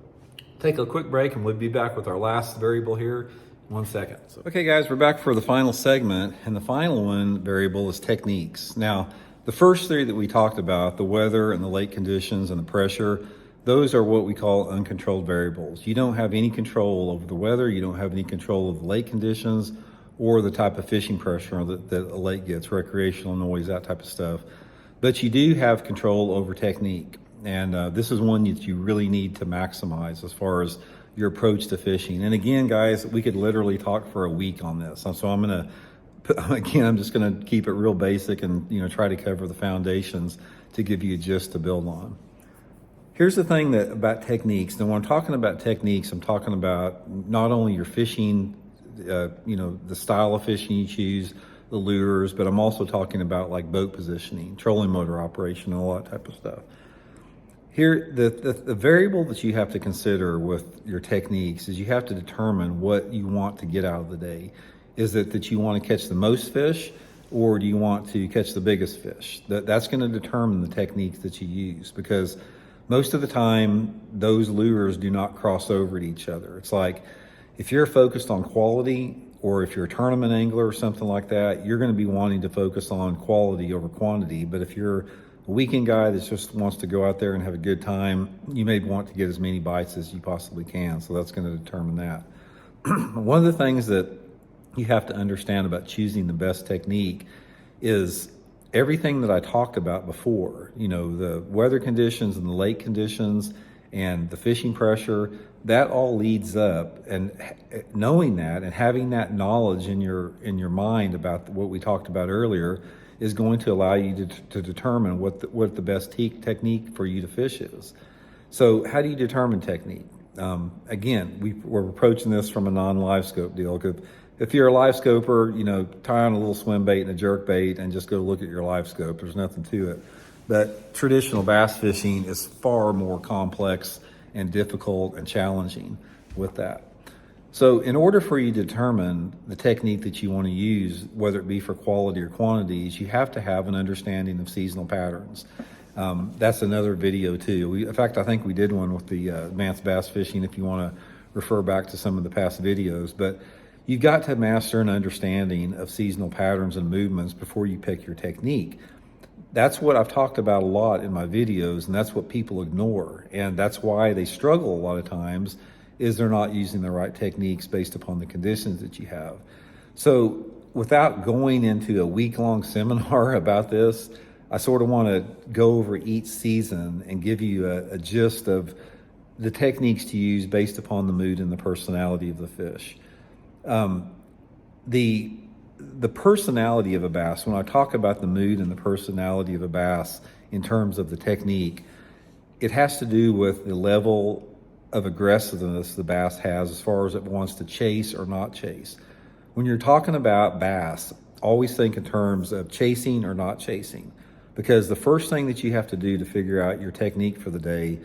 take a quick break, and we'll be back with our last variable here in 1 second. Okay, guys, we're back for the final segment, and the final variable is techniques. Now, the first three that we talked about, the weather and the lake conditions and the pressure, those are what we call uncontrolled variables. You don't have any control over the weather. You don't have any control of the lake conditions or the type of fishing pressure that a lake gets, recreational noise, that type of stuff. But you do have control over technique. And this is one that you really need to maximize as far as your approach to fishing. And again, guys, we could literally talk for a week on this. So I'm just going to keep it real basic and try to cover the foundations to give you a gist to build on. Here's the thing about techniques. Now, when I'm talking about techniques, I'm talking about not only your fishing, the style of fishing you choose, the lures, but I'm also talking about like boat positioning, trolling motor operation, and all that type of stuff. Here, the variable that you have to consider with your techniques is you have to determine what you want to get out of the day. Is it that you want to catch the most fish, or do you want to catch the biggest fish? That's going to determine the techniques that you use, because most of the time, those lures do not cross over to each other. It's like if you're focused on quality, or if you're a tournament angler or something like that, you're going to be wanting to focus on quality over quantity. But if you're a weekend guy that just wants to go out there and have a good time, you may want to get as many bites as you possibly can. So that's going to determine that. One of the things that you have to understand about choosing the best technique is everything that I talked about before, the weather conditions and the lake conditions and the fishing pressure, that all leads up. And knowing that and having that knowledge in your mind about what we talked about earlier is going to allow you to determine what the best technique for you to fish is. So how do you determine technique? Again, we're approaching this from a non-live scope deal. If you're a live scoper, tie on a little swim bait and a jerk bait and just go look at your live scope. There's nothing to it. But traditional bass fishing is far more complex and difficult and challenging with that. So in order for you to determine the technique that you want to use, whether it be for quality or quantities, you have to have an understanding of seasonal patterns. That's another video too. In fact, I think we did one with the advanced bass fishing if you want to refer back to some of the past videos. But you've got to master an understanding of seasonal patterns and movements before you pick your technique. That's what I've talked about a lot in my videos, and that's what people ignore. And that's why they struggle a lot of times, is they're not using the right techniques based upon the conditions that you have. So without going into a week-long seminar about this, I sort of want to go over each season and give you a gist of the techniques to use based upon the mood and the personality of the fish. The personality of a bass, when I talk about the mood and the personality of a bass in terms of the technique, it has to do with the level of aggressiveness the bass has as far as it wants to chase or not chase. When you're talking about bass, always think in terms of chasing or not chasing, because the first thing that you have to do to figure out your technique for the day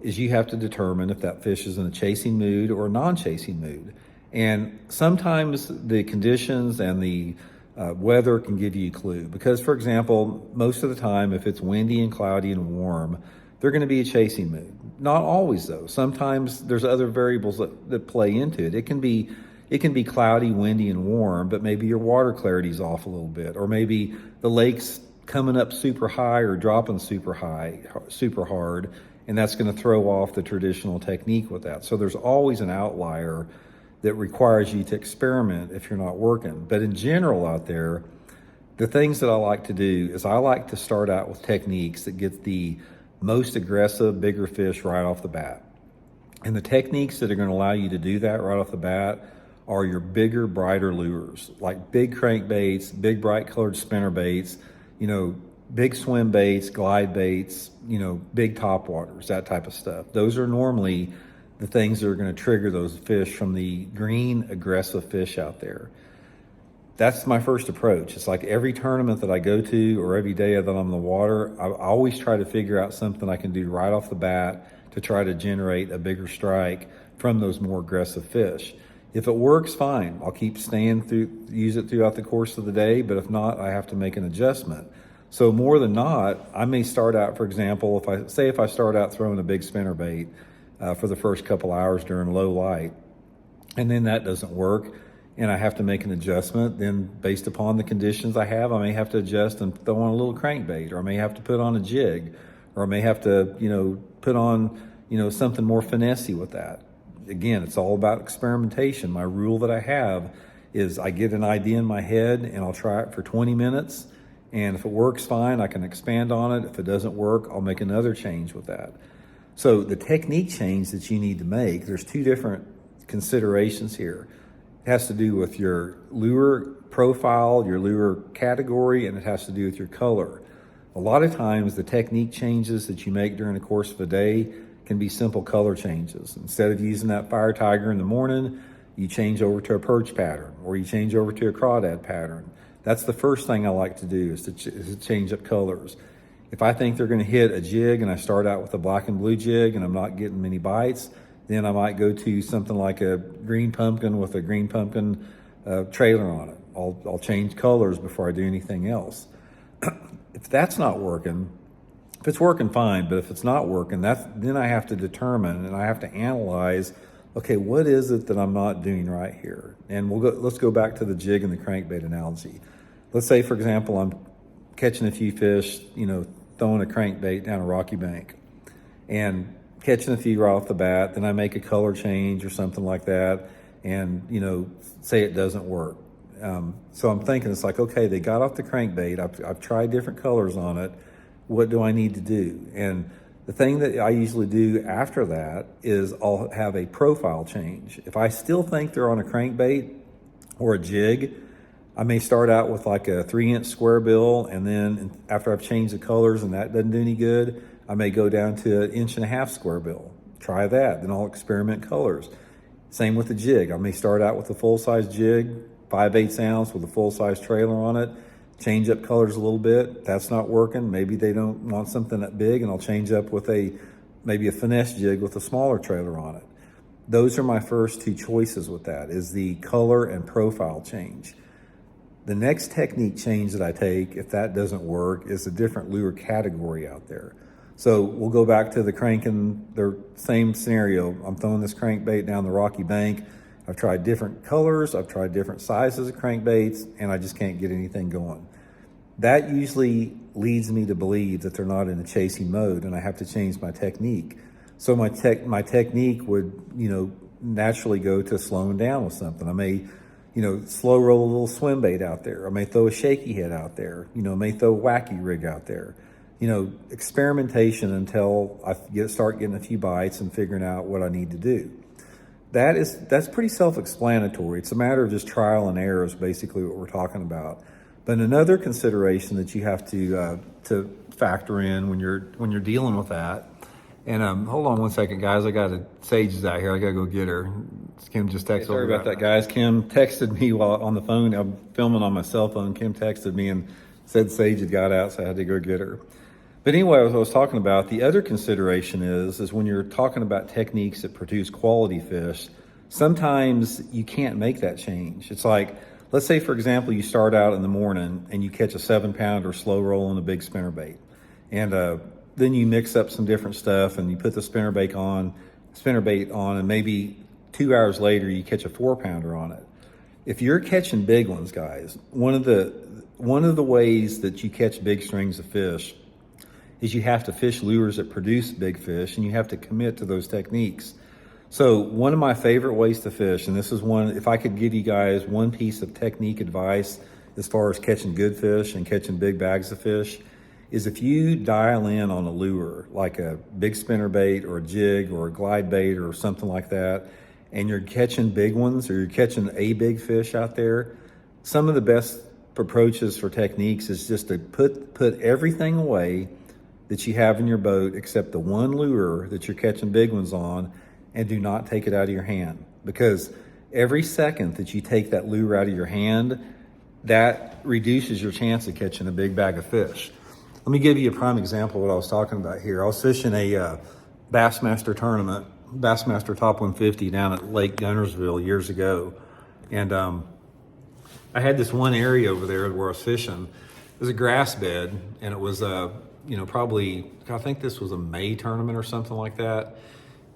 is you have to determine if that fish is in a chasing mood or a non-chasing mood. And sometimes the conditions and the weather can give you a clue, because for example, most of the time if it's windy and cloudy and warm, they're going to be a chasing mood. Not always though. Sometimes there's other variables that play into it. It can be cloudy, windy, and warm, but maybe your water clarity's off a little bit, or maybe the lake's coming up super high or dropping super hard, and that's going to throw off the traditional technique with that. So there's always an outlier that requires you to experiment if you're not working. But in general out there, the things that I like to do is I like to start out with techniques that get the most aggressive, bigger fish right off the bat. And the techniques that are going to allow you to do that right off the bat are your bigger, brighter lures, like big crankbaits, big bright colored spinner baits, big swim baits, glide baits, big topwaters, that type of stuff. Those are normally the things that are going to trigger those fish from the green, aggressive fish out there. That's my first approach. It's like every tournament that I go to or every day that I'm in the water, I always try to figure out something I can do right off the bat to try to generate a bigger strike from those more aggressive fish. If it works, fine. I'll keep use it throughout the course of the day, but if not, I have to make an adjustment. So more than not, I may start out, for example, if I start out throwing a big spinner bait for the first couple hours during low light, and then that doesn't work, and I have to make an adjustment, then based upon the conditions I have, I may have to adjust and throw on a little crankbait, or I may have to put on a jig, or I may have to, put on, something more finessey with that. Again, it's all about experimentation. My rule that I have is I get an idea in my head and I'll try it for 20 minutes. And if it works, fine, I can expand on it. If it doesn't work, I'll make another change with that. So the technique change that you need to make, there's two different considerations here. It has to do with your lure profile, your lure category, and it has to do with your color. A lot of times the technique changes that you make during the course of a day can be simple color changes. Instead of using that fire tiger in the morning, you change over to a perch pattern, or you change over to a crawdad pattern. That's the first thing I like to do is to change up colors. If I think they're going to hit a jig and I start out with a black and blue jig and I'm not getting many bites, then I might go to something like a green pumpkin with a green pumpkin trailer on it. I'll change colors before I do anything else. If that's not working, if it's working fine, but if it's not working, then I have to determine and I have to analyze, okay, what is it that I'm not doing right here? And let's go back to the jig and the crankbait analogy. Let's say, for example, I'm catching a few fish, throwing a crankbait down a rocky bank and catching a few right off the bat. Then I make a color change or something like that and, say it doesn't work. So I'm thinking, it's like, okay, they got off the crankbait. I've tried different colors on it. What do I need to do? And the thing that I usually do after that is I'll have a profile change. If I still think they're on a crankbait or a jig, I may start out with like a 3-inch square bill, and then after I've changed the colors and that doesn't do any good, I may go down to 1.5 inch square bill. Try that, then I'll experiment colors. Same with the jig. I may start out with a full-size jig, 5/8 ounce with a full-size trailer on it, change up colors a little bit. That's not working. Maybe they don't want something that big, and I'll change up with maybe a finesse jig with a smaller trailer on it. Those are my first two choices with that, is the color and profile change. The next technique change that I take, if that doesn't work, is a different lure category out there. So we'll go back to the cranking, the same scenario. I'm throwing this crankbait down the rocky bank. I've tried different colors, I've tried different sizes of crankbaits, and I just can't get anything going. That usually leads me to believe that they're not in a chasing mode, and I have to change my technique. So my technique would, naturally go to slowing down with something. I may, slow roll a little swim bait out there. I may throw a shaky head out there. I may throw a wacky rig out there. Experimentation until I start getting a few bites and figuring out what I need to do. That's pretty self-explanatory. It's a matter of just trial and error is basically what we're talking about. But another consideration that you have to factor in when you're dealing with that. And hold on one second, guys. Sage is out here. I gotta go get her. Kim just texted. Sorry about that, guys. Kim texted me while on the phone. I'm filming on my cell phone. Kim texted me and said Sage had got out, so I had to go get her. But anyway, as I was talking about, the other consideration is when you're talking about techniques that produce quality fish, sometimes you can't make that change. It's like, let's say, for example, you start out in the morning and you catch a 7-pounder slow roll on a big spinnerbait. And then you mix up some different stuff and you put the spinnerbait on, and maybe 2 hours later you catch a 4-pounder on it. If you're catching big ones, guys, one of the ways that you catch big strings of fish is you have to fish lures that produce big fish, and you have to commit to those techniques. So one of my favorite ways to fish, and this is one, if I could give you guys one piece of technique advice as far as catching good fish and catching big bags of fish, is if you dial in on a lure, like a big spinnerbait or a jig or a glide bait or something like that, and you're catching big ones or you're catching a big fish out there, some of the best approaches for techniques is just to put everything away that you have in your boat except the one lure that you're catching big ones on, and do not take it out of your hand. Because every second that you take that lure out of your hand, that reduces your chance of catching a big bag of fish. Let me give you a prime example of what I was talking about here. I was fishing a Bassmaster tournament, Bassmaster Top 150 down at Lake Gunnersville years ago. And I had this one area over there where I was fishing. It was a grass bed, and it was probably, I think this was a May tournament or something like that.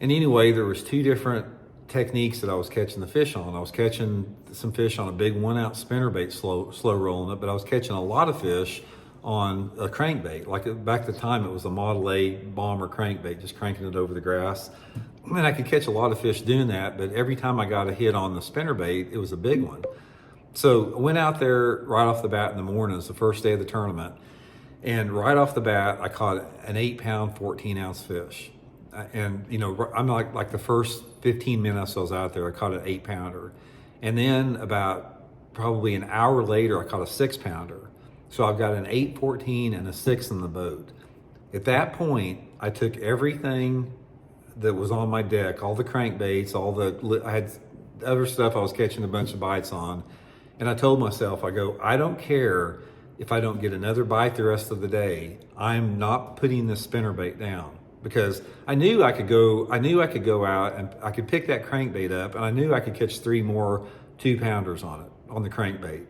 And anyway, there was two different techniques that I was catching the fish on. I was catching some fish on a big 1-ounce spinnerbait, slow rolling it, but I was catching a lot of fish on a crankbait. Like back at the time, it was a Model A bomber crankbait, just cranking it over the grass. I mean, I could catch a lot of fish doing that, but every time I got a hit on the spinnerbait, it was a big one. So I went out there right off the bat in the morning. It was the first day of the tournament. And right off the bat, I caught an 8-pound, 14-ounce fish. And, I'm like the first 15 minutes I was out there, I caught an 8-pounder. And then about probably an hour later, I caught a 6-pounder. So I've got an 8, 14, and a 6 in the boat. At that point, I took everything that was on my deck, all the crankbaits, I had other stuff I was catching a bunch of bites on. And I told myself, I don't care if I don't get another bite the rest of the day. I'm not putting this spinnerbait down, because I knew I could go out and I could pick that crankbait up, and I knew I could catch 3 more 2-pounders on it, on the crankbait.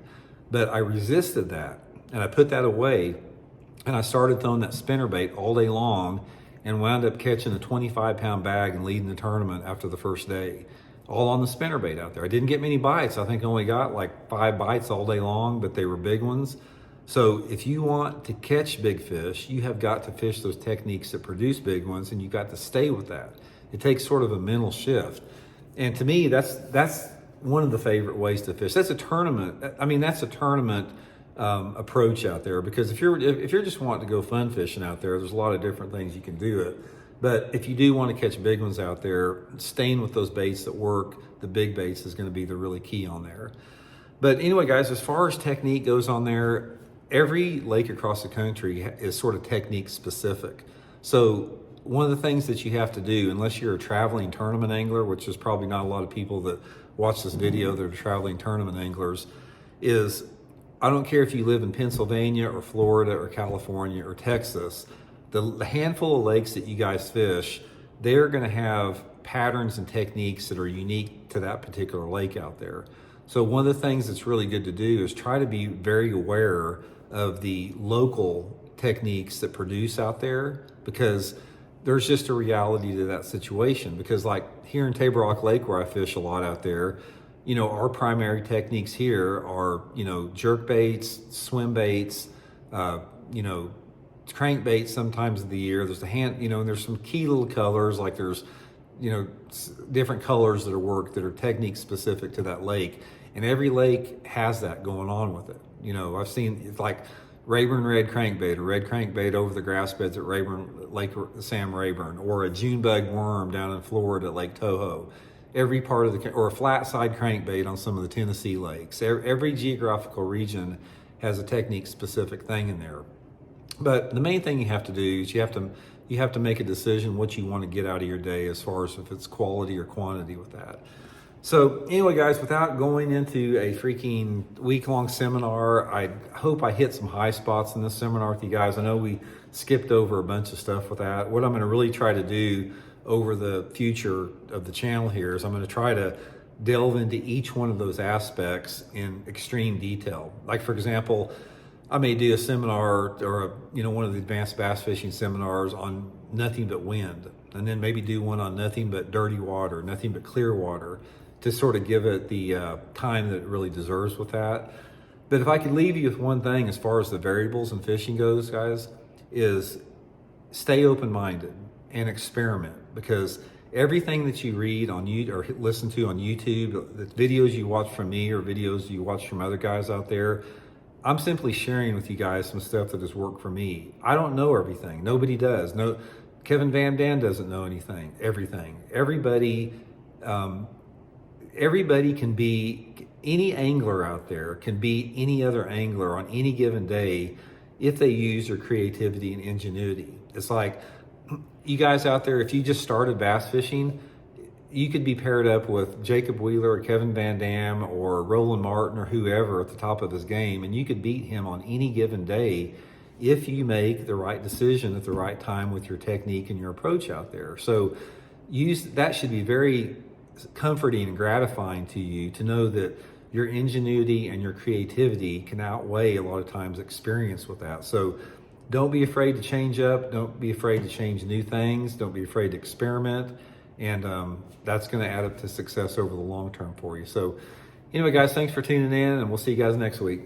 But I resisted that, and I put that away, and I started throwing that spinnerbait all day long, and wound up catching a 25-pound bag and leading the tournament after the first day, all on the spinnerbait out there. I didn't get many bites. I think I only got like 5 bites all day long, but they were big ones. So if you want to catch big fish, you have got to fish those techniques that produce big ones, and you've got to stay with that. It takes sort of a mental shift. And to me, that's one of the favorite ways to fish. That's a tournament. I mean, that's a tournament approach out there, because if you're just wanting to go fun fishing out there, there's a lot of different things you can do it. But if you do want to catch big ones out there, staying with those baits that work, the big baits, is going to be the really key on there. But anyway, guys, as far as technique goes on there, every lake across the country is sort of technique specific. So one of the things that you have to do, unless you're a traveling tournament angler, which is probably not a lot of people that watch this video that are traveling tournament anglers, is I don't care if you live in Pennsylvania or Florida or California or Texas, the handful of lakes that you guys fish, they're going to have patterns and techniques that are unique to that particular lake out there. So one of the things that's really good to do is try to be very aware of the local techniques that produce out there, because there's just a reality to that situation. Because like here in Table Rock Lake, where I fish a lot out there, you know, our primary techniques here are, you know, jerk baits, swim baits, you know, crankbaits sometimes of the year. There's you know, and there's some key little colors, like there's, you know, different colors that are worked that are technique specific to that lake. And every lake has that going on with it. You know, I've seen it's like Rayburn red crankbait, or red crankbait over the grass beds at Lake Sam Rayburn, or a June bug worm down in Florida at Lake Toho. Every part of or a flat side crankbait on some of the Tennessee lakes. Every geographical region has a technique specific thing in there. But the main thing you have to do is you have to make a decision what you want to get out of your day, as far as if it's quality or quantity with that. So anyway, guys, without going into a freaking week-long seminar, I hope I hit some high spots in this seminar with you guys. I know we skipped over a bunch of stuff with that. What I'm going to really try to do over the future of the channel here is I'm going to try to delve into each one of those aspects in extreme detail. Like, for example, I may do a seminar or one of the advanced bass fishing seminars on nothing but wind, and then maybe do one on nothing but dirty water, nothing but clear water, to sort of give it the time that it really deserves with that. But if I could leave you with one thing as far as the variables in fishing goes, guys, is stay open-minded and experiment, because everything that you read on YouTube or listen to on YouTube, the videos you watch from me or videos you watch from other guys out there, I'm simply sharing with you guys some stuff that has worked for me. I don't know everything. Nobody does. No, Kevin Van Dam doesn't know everything. Everybody can be, any angler out there can be any other angler on any given day if they use their creativity and ingenuity. It's like, you guys out there, if you just started bass fishing, you could be paired up with Jacob Wheeler or Kevin Van Dam or Roland Martin or whoever at the top of his game, and you could beat him on any given day if you make the right decision at the right time with your technique and your approach out there. So that should be very comforting and gratifying to you, to know that your ingenuity and your creativity can outweigh a lot of times experience with that. So don't be afraid to change up. Don't be afraid to change new things. Don't be afraid to experiment. And that's going to add up to success over the long term for you. So anyway, guys, thanks for tuning in, and we'll see you guys next week.